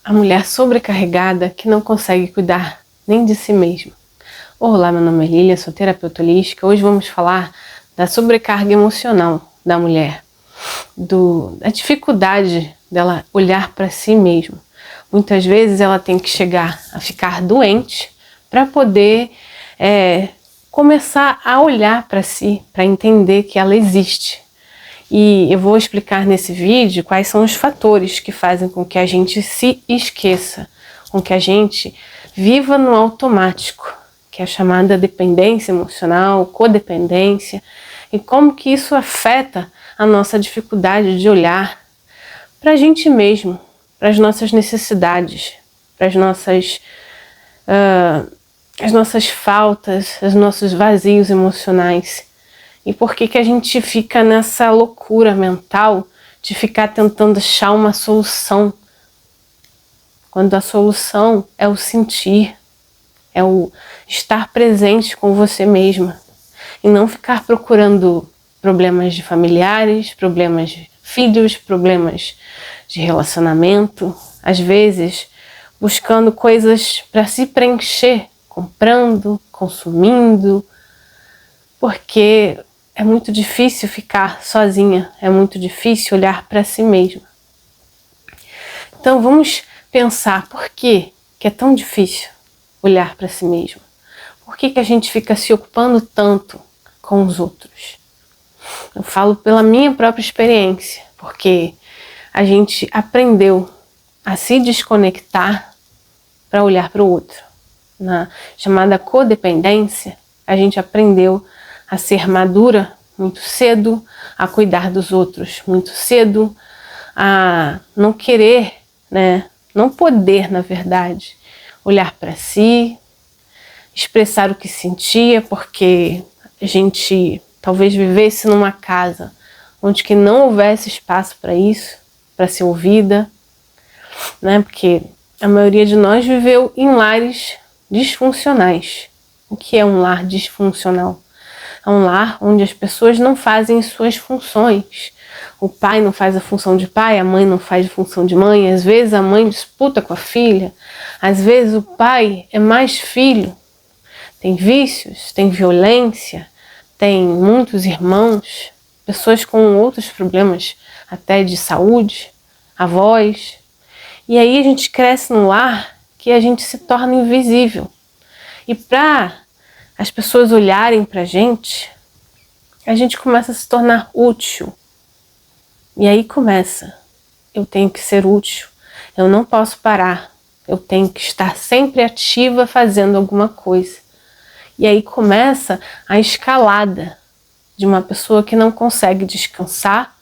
a mulher sobrecarregada que não consegue cuidar nem de si mesma. Olá, meu nome é Lília, sou terapeuta holística. Hoje vamos falar da sobrecarga emocional da mulher, da dificuldade dela olhar para si mesma. Muitas vezes ela tem que chegar a ficar doente para poder começar a olhar para si, para entender que ela existe. E eu vou explicar nesse vídeo quais são os fatores que fazem com que a gente se esqueça, com que a gente viva no automático, que é a chamada dependência emocional, codependência, e como que isso afeta a nossa dificuldade de olhar para a gente mesmo, para as nossas necessidades, para as nossas faltas, os nossos vazios emocionais. E por que a gente fica nessa loucura mental de ficar tentando achar uma solução, quando a solução é o sentir, é o estar presente com você mesma, e não ficar procurando problemas de familiares, problemas de filhos, problemas de relacionamento, às vezes buscando coisas para se preencher, comprando, consumindo, porque é muito difícil ficar sozinha, é muito difícil olhar para si mesma. Então vamos pensar por que é tão difícil olhar para si mesma. Por que a gente fica se ocupando tanto com os outros? Eu falo pela minha própria experiência, porque a gente aprendeu a se desconectar para olhar para o outro. Na chamada codependência, a gente aprendeu a ser madura muito cedo, a cuidar dos outros muito cedo, a não querer, não poder, na verdade, olhar para si, expressar o que sentia, porque a gente talvez vivesse numa casa onde que não houvesse espaço para isso, para ser ouvida, porque a maioria de nós viveu em lares disfuncionais. O que é um lar disfuncional? É um lar onde as pessoas não fazem suas funções. O pai não faz a função de pai, a mãe não faz a função de mãe. Às vezes a mãe disputa com a filha, às vezes o pai é mais filho. Tem vícios, tem violência, tem muitos irmãos, pessoas com outros problemas, até de saúde, avós. E aí a gente cresce num lar que a gente se torna invisível. E para as pessoas olharem para a gente começa a se tornar útil. E aí começa, eu tenho que ser útil, eu não posso parar, eu tenho que estar sempre ativa fazendo alguma coisa. E aí começa a escalada de uma pessoa que não consegue descansar,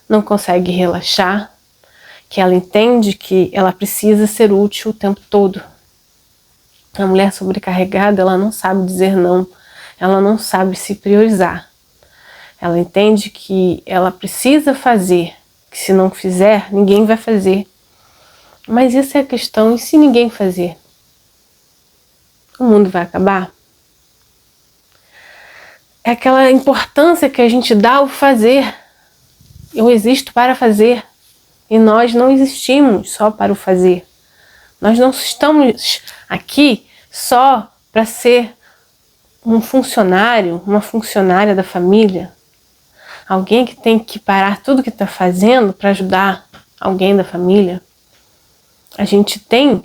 não consegue relaxar, que ela entende que ela precisa ser útil o tempo todo. A mulher sobrecarregada, ela não sabe dizer não, ela não sabe se priorizar. Ela entende que ela precisa fazer, que se não fizer, ninguém vai fazer. Mas essa é a questão, e se ninguém fazer? O mundo vai acabar? É aquela importância que a gente dá ao fazer. Eu existo para fazer, e nós não existimos só para o fazer. Nós não estamos aqui só para ser um funcionário, uma funcionária da família. Alguém que tem que parar tudo que está fazendo para ajudar alguém da família. A gente tem,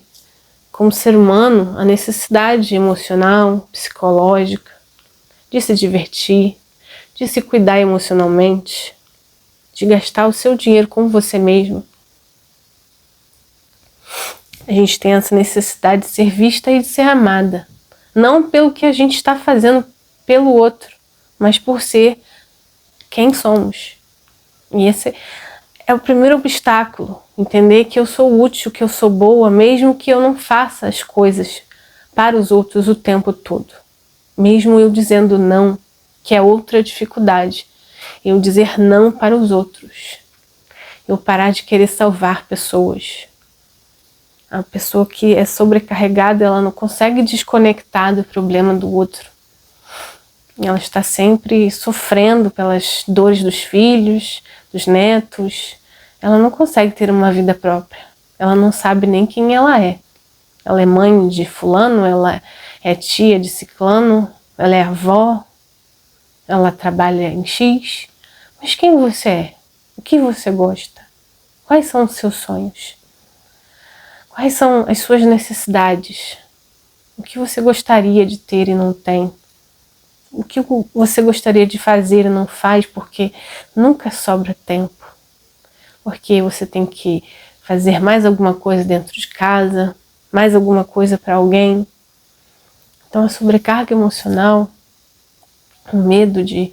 como ser humano, a necessidade emocional, psicológica, de se divertir, de se cuidar emocionalmente, de gastar o seu dinheiro com você mesmo. A gente tem essa necessidade de ser vista e de ser amada. Não pelo que a gente está fazendo pelo outro, mas por ser quem somos. E esse é o primeiro obstáculo. Entender que eu sou útil, que eu sou boa, mesmo que eu não faça as coisas para os outros o tempo todo. Mesmo eu dizendo não, que é outra dificuldade. Eu dizer não para os outros. Eu parar de querer salvar pessoas. A pessoa que é sobrecarregada, ela não consegue desconectar do problema do outro. Ela está sempre sofrendo pelas dores dos filhos, dos netos. Ela não consegue ter uma vida própria. ela não sabe nem quem ela é. Ela é mãe de fulano, ela é tia de ciclano, ela é avó, ela trabalha em X. Mas quem você é? O que você gosta? Quais são os seus sonhos? Quais são as suas necessidades? O que você gostaria de ter e não tem? O que você gostaria de fazer e não faz porque nunca sobra tempo? Porque você tem que fazer mais alguma coisa dentro de casa, mais alguma coisa para alguém. Então a sobrecarga emocional, o medo de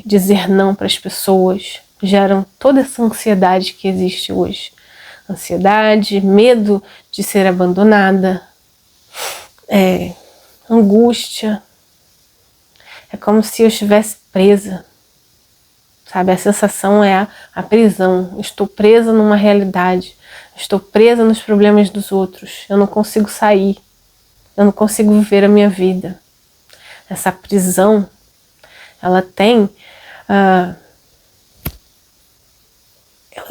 dizer não para as pessoas, geram toda essa ansiedade que existe hoje. Ansiedade, medo de ser abandonada, angústia. É como se eu estivesse presa, sabe? A sensação é a prisão. Eu estou presa numa realidade. Eu estou presa nos problemas dos outros. Eu não consigo sair. Eu não consigo viver a minha vida. Essa prisão, ela tem... ela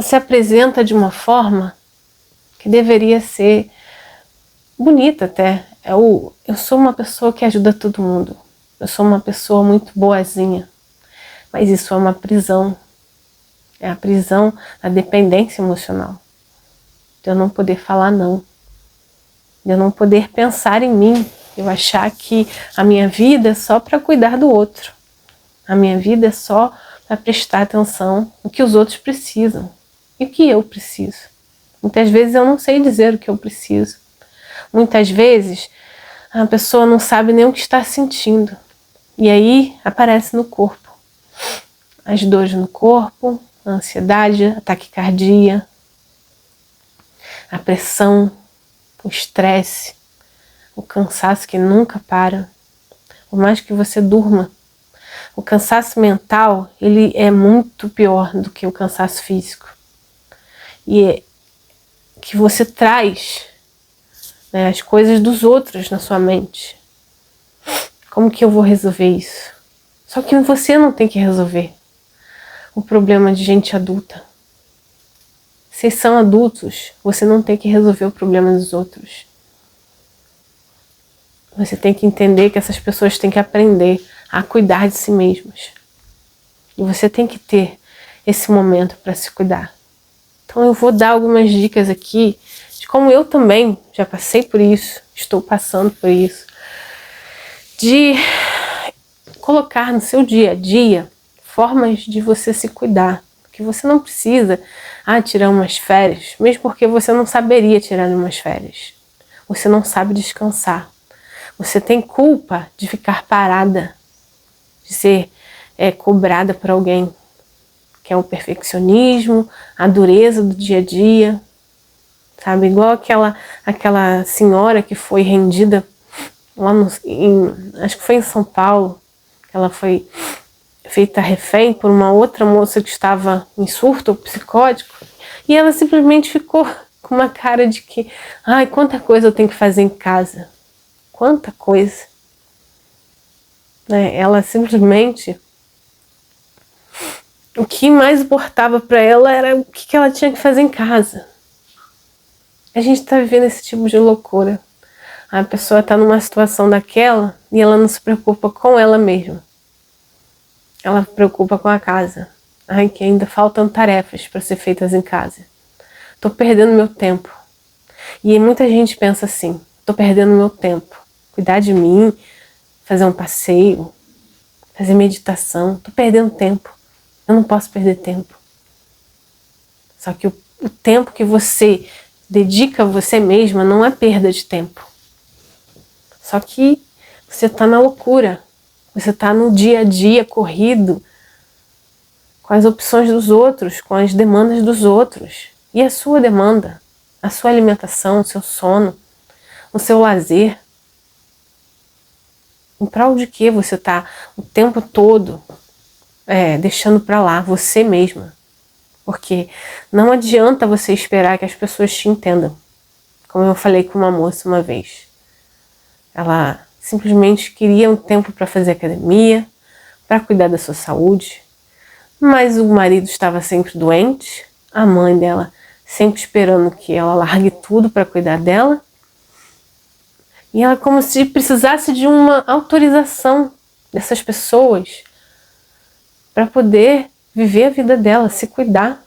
se apresenta de uma forma que deveria ser bonita até. Eu sou uma pessoa que ajuda todo mundo. Eu sou uma pessoa muito boazinha. Mas isso é uma prisão. É a prisão da dependência emocional. De eu não poder falar não. De eu não poder pensar em mim. Eu achar que a minha vida é só para cuidar do outro. A minha vida é só para prestar atenção no que os outros precisam. E o que eu preciso. Muitas vezes eu não sei dizer o que eu preciso. Muitas vezes a pessoa não sabe nem o que está sentindo. E aí aparece no corpo. As dores no corpo, a ansiedade, a taquicardia, a pressão, o estresse, o cansaço que nunca para. Por mais que você durma, o cansaço mental, ele é muito pior do que o cansaço físico. E é que você traz, né, as coisas dos outros na sua mente. Como que eu vou resolver isso? Só que você não tem que resolver o problema de gente adulta. Vocês são adultos, você não tem que resolver o problema dos outros. Você tem que entender que essas pessoas têm que aprender a cuidar de si mesmas. E você tem que ter esse momento para se cuidar. Então eu vou dar algumas dicas aqui de como eu também já passei por isso, estou passando por isso. De colocar no seu dia a dia formas de você se cuidar. Que você não precisa tirar umas férias, mesmo porque você não saberia tirar umas férias. Você não sabe descansar. Você tem culpa de ficar parada, de ser cobrada por alguém. Que é o perfeccionismo, a dureza do dia a dia. Sabe, igual aquela senhora que foi rendida lá acho que foi em São Paulo, que ela foi feita refém por uma outra moça que estava em surto psicótico, e ela simplesmente ficou com uma cara de que, ai, quanta coisa eu tenho que fazer em casa, quanta coisa. Ela simplesmente, o que mais importava para ela era o que ela tinha que fazer em casa. A gente está vivendo esse tipo de loucura. A pessoa está numa situação daquela e ela não se preocupa com ela mesma. Ela se preocupa com a casa. Ai, que ainda faltam tarefas para ser feitas em casa. Estou perdendo meu tempo. E muita gente pensa assim, estou perdendo meu tempo. Cuidar de mim, fazer um passeio, fazer meditação. Estou perdendo tempo. Eu não posso perder tempo. Só que o tempo que você dedica a você mesma não é perda de tempo. Só que você está na loucura. Você está no dia a dia corrido com as opções dos outros, com as demandas dos outros. E a sua demanda, a sua alimentação, o seu sono, o seu lazer. Em prol de que você está o tempo todo deixando para lá você mesma? Porque não adianta você esperar que as pessoas te entendam. Como eu falei com uma moça uma vez. Ela simplesmente queria um tempo para fazer academia, para cuidar da sua saúde, mas o marido estava sempre doente, a mãe dela sempre esperando que ela largue tudo para cuidar dela. E ela como se precisasse de uma autorização dessas pessoas para poder viver a vida dela, se cuidar.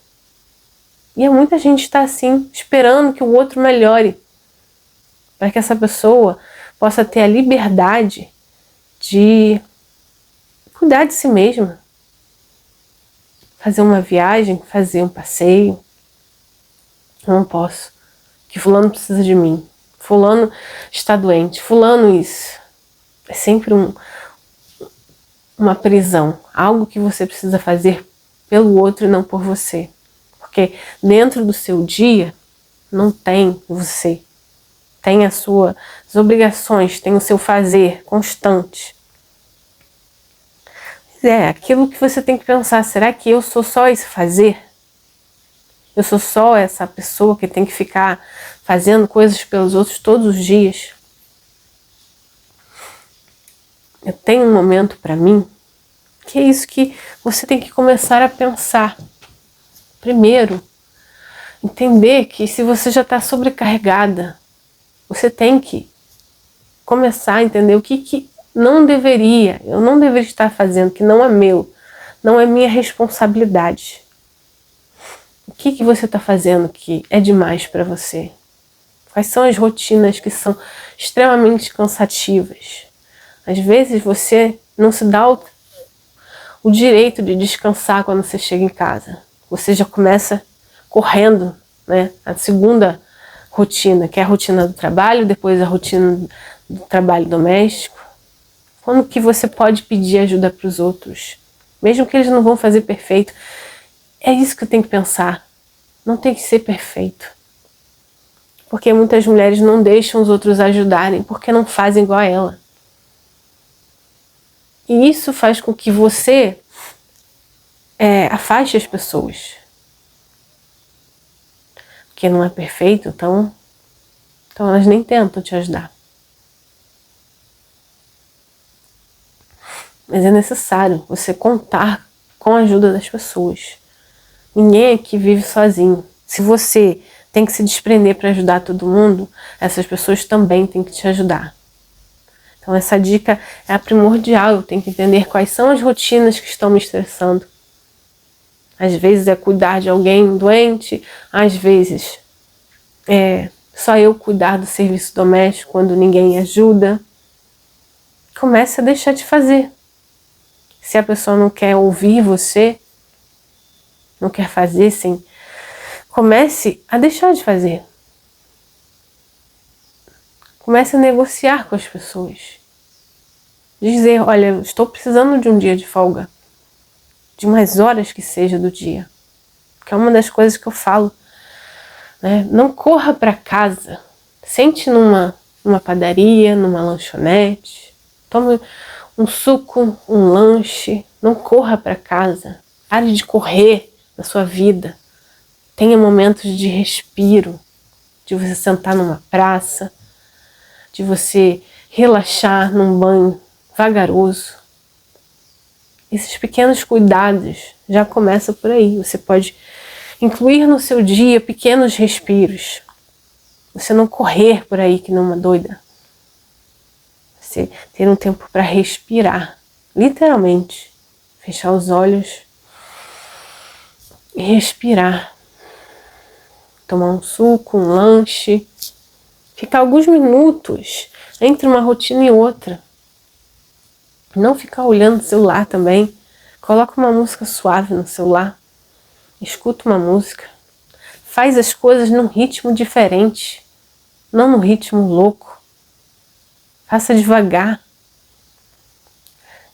E muita gente está assim, esperando que o outro melhore, para que essa pessoa possa ter a liberdade de cuidar de si mesma. Fazer uma viagem, fazer um passeio. Eu não posso, que fulano precisa de mim, fulano está doente, fulano isso. É sempre uma prisão, algo que você precisa fazer pelo outro e não por você. Porque dentro do seu dia não tem você, tem as suas obrigações, tem o seu fazer constante. Aquilo que você tem que pensar, será que eu sou só esse fazer? Eu sou só essa pessoa que tem que ficar fazendo coisas pelos outros todos os dias? Eu tenho um momento para mim, que é isso que você tem que começar a pensar. Primeiro, entender que se você já está sobrecarregada, você tem que começar a entender o que não deveria, eu não deveria estar fazendo, que não é meu, não é minha responsabilidade. O que você está fazendo que é demais para você? Quais são as rotinas que são extremamente cansativas? Às vezes você não se dá o direito de descansar quando você chega em casa. Você já começa correndo, né? A segunda rotina, que é a rotina do trabalho, depois a rotina do trabalho doméstico. Quando que você pode pedir ajuda para os outros? Mesmo que eles não vão fazer perfeito. É isso que eu tenho que pensar. Não tem que ser perfeito. Porque muitas mulheres não deixam os outros ajudarem, porque não fazem igual a ela. E isso faz com que você afaste as pessoas. Porque não é perfeito, então elas nem tentam te ajudar. Mas é necessário você contar com a ajuda das pessoas. Ninguém aqui vive sozinho. Se você tem que se desprender para ajudar todo mundo, essas pessoas também têm que te ajudar. Então essa dica é a primordial. Eu tenho que entender quais são as rotinas que estão me estressando. Às vezes é cuidar de alguém doente, às vezes é só eu cuidar do serviço doméstico quando ninguém ajuda. Comece a deixar de fazer. Se a pessoa não quer ouvir você, não quer fazer, sim, comece a deixar de fazer. Comece a negociar com as pessoas. Dizer, olha, estou precisando de um dia de folga. De mais horas que seja do dia. Que é uma das coisas que eu falo. Né? Não corra para casa. Sente numa padaria, numa lanchonete. Tome um suco, um lanche. Não corra para casa. Pare de correr na sua vida. Tenha momentos de respiro, de você sentar numa praça, de você relaxar num banho vagaroso. Esses pequenos cuidados já começam por aí. Você pode incluir no seu dia pequenos respiros. Você não correr por aí que nem uma doida. Você ter um tempo para respirar, literalmente. Fechar os olhos e respirar. Tomar um suco, um lanche. Ficar alguns minutos entre uma rotina e outra. Não ficar olhando o celular também. Coloca uma música suave no celular. Escuta uma música. Faz as coisas num ritmo diferente. Não num ritmo louco. Faça devagar.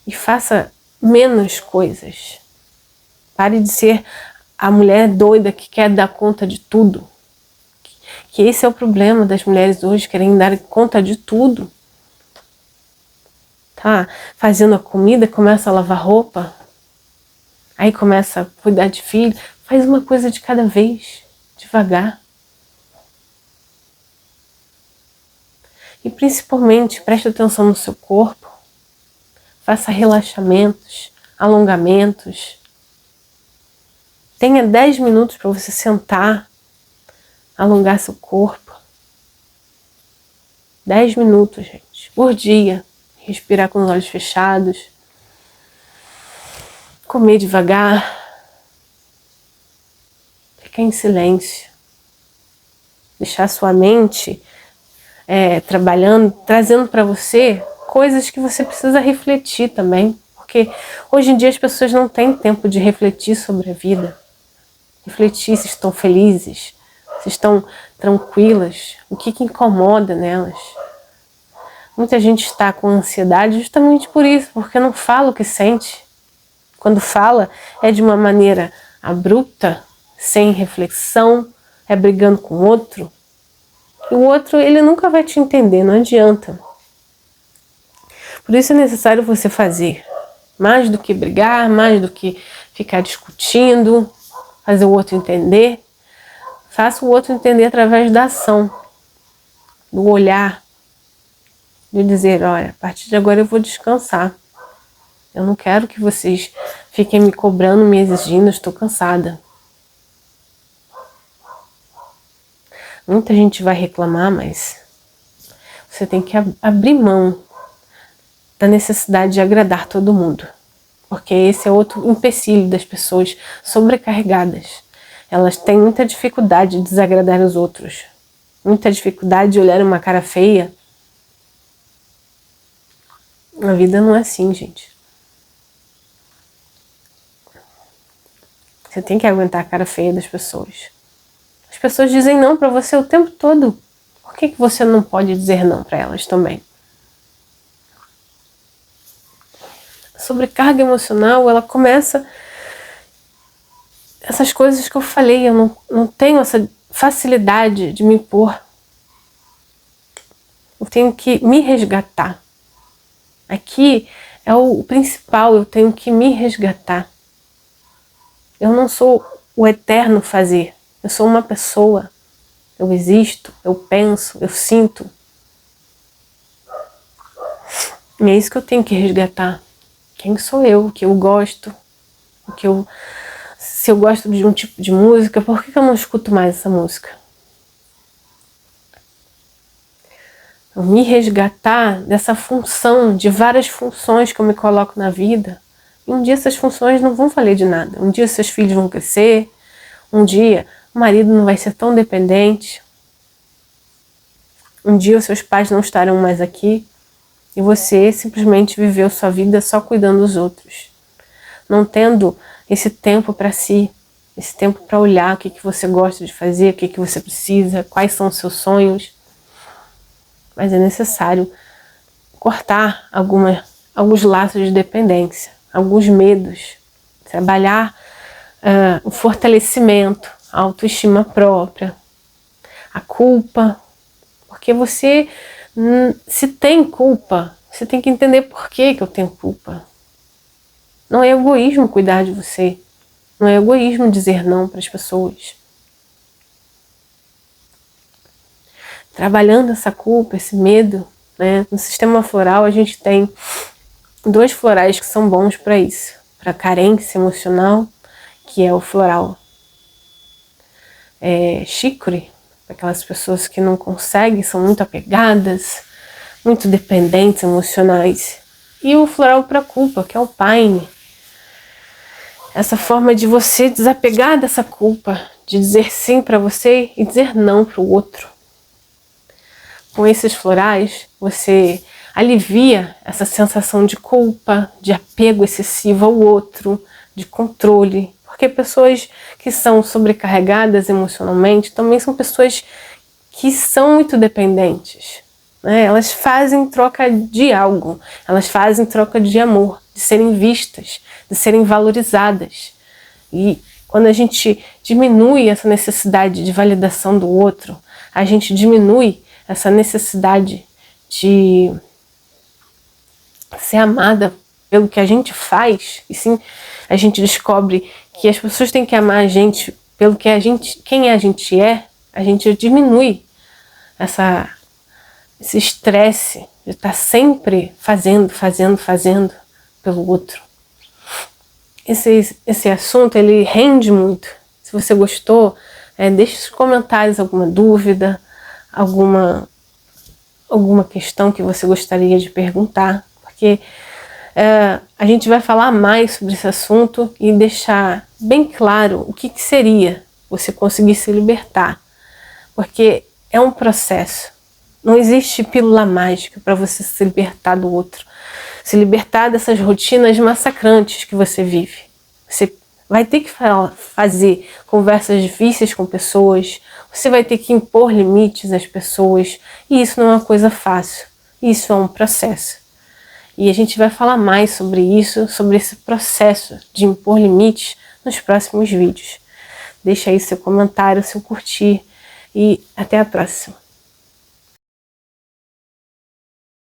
E faça menos coisas. Pare de ser a mulher doida que quer dar conta de tudo. Que esse é o problema das mulheres hoje, querem dar conta de tudo. Tá fazendo a comida, começa a lavar roupa, aí começa a cuidar de filho. Faz uma coisa de cada vez, devagar. E principalmente, preste atenção no seu corpo. Faça relaxamentos, alongamentos. Tenha 10 minutos para você sentar alongar seu corpo. 10 minutos, gente, por dia. Respirar com os olhos fechados. Comer devagar. Ficar em silêncio. Deixar sua mente trabalhando, trazendo para você coisas que você precisa refletir também. Porque hoje em dia as pessoas não têm tempo de refletir sobre a vida. Refletir se estão felizes, se estão tranquilas, o que incomoda nelas. Muita gente está com ansiedade justamente por isso, porque não fala o que sente. Quando fala, é de uma maneira abrupta, sem reflexão, é brigando com o outro. E o outro, ele nunca vai te entender, não adianta. Por isso é necessário você fazer. Mais do que brigar, mais do que ficar discutindo, fazer o outro entender. Faça o outro entender através da ação, do olhar, de dizer, olha, a partir de agora eu vou descansar. Eu não quero que vocês fiquem me cobrando, me exigindo, eu estou cansada. Muita gente vai reclamar, mas você tem que abrir mão da necessidade de agradar todo mundo. Porque esse é outro empecilho das pessoas sobrecarregadas. Elas têm muita dificuldade de desagradar os outros. Muita dificuldade de olhar uma cara feia. A vida não é assim, gente. Você tem que aguentar a cara feia das pessoas. As pessoas dizem não para você o tempo todo. Por que você não pode dizer não para elas também? A sobrecarga emocional, ela começa... Essas coisas que eu falei, eu não tenho essa facilidade de me impor. Eu tenho que me resgatar. Aqui é o principal, eu tenho que me resgatar. Eu não sou o eterno fazer. Eu sou uma pessoa. Eu existo, eu penso, eu sinto. E é isso que eu tenho que resgatar. Quem sou eu, o que eu gosto, se eu gosto de um tipo de música, por que eu não escuto mais essa música? Eu me resgatar dessa função, de várias funções que eu me coloco na vida. E um dia essas funções não vão valer de nada. Um dia seus filhos vão crescer, um dia o marido não vai ser tão dependente, um dia os seus pais não estarão mais aqui e você simplesmente viveu sua vida só cuidando dos outros, não tendo esse tempo para si, esse tempo para olhar o que você gosta de fazer, o que você precisa, quais são os seus sonhos. Mas é necessário cortar alguns laços de dependência, alguns medos, trabalhar o fortalecimento, a autoestima própria, a culpa, porque você, se tem culpa, você tem que entender por que eu tenho culpa. Não é egoísmo cuidar de você, não é egoísmo dizer não para as pessoas. Trabalhando essa culpa, esse medo, né? No sistema floral a gente tem 2 florais que são bons para isso, para carência emocional, que é o floral chicory, para aquelas pessoas que não conseguem, são muito apegadas, muito dependentes emocionais, e o floral para culpa, que é o pine. Essa forma de você desapegar dessa culpa, de dizer sim para você e dizer não para o outro. Com esses florais, você alivia essa sensação de culpa, de apego excessivo ao outro, de controle. Porque pessoas que são sobrecarregadas emocionalmente também são pessoas que são muito dependentes, né? Elas fazem troca de algo, elas fazem troca de amor, de serem vistas, de serem valorizadas. E quando a gente diminui essa necessidade de validação do outro, a gente diminui essa necessidade de ser amada pelo que a gente faz, e sim a gente descobre que as pessoas têm que amar a gente pelo que quem a gente diminui esse estresse de estar sempre fazendo pelo outro. Esse assunto, ele rende muito. Se você gostou, Deixe nos comentários alguma dúvida, alguma questão que você gostaria de perguntar, porque a gente vai falar mais sobre esse assunto e deixar bem claro o que seria você conseguir se libertar, porque é um processo. Não existe pílula mágica para você se libertar do outro, se libertar dessas rotinas massacrantes que você vive. Você vai ter que fazer conversas difíceis com pessoas, você vai ter que impor limites às pessoas, e isso não é uma coisa fácil, isso é um processo. E a gente vai falar mais sobre isso, sobre esse processo de impor limites nos próximos vídeos. Deixa aí seu comentário, seu curtir e até a próxima.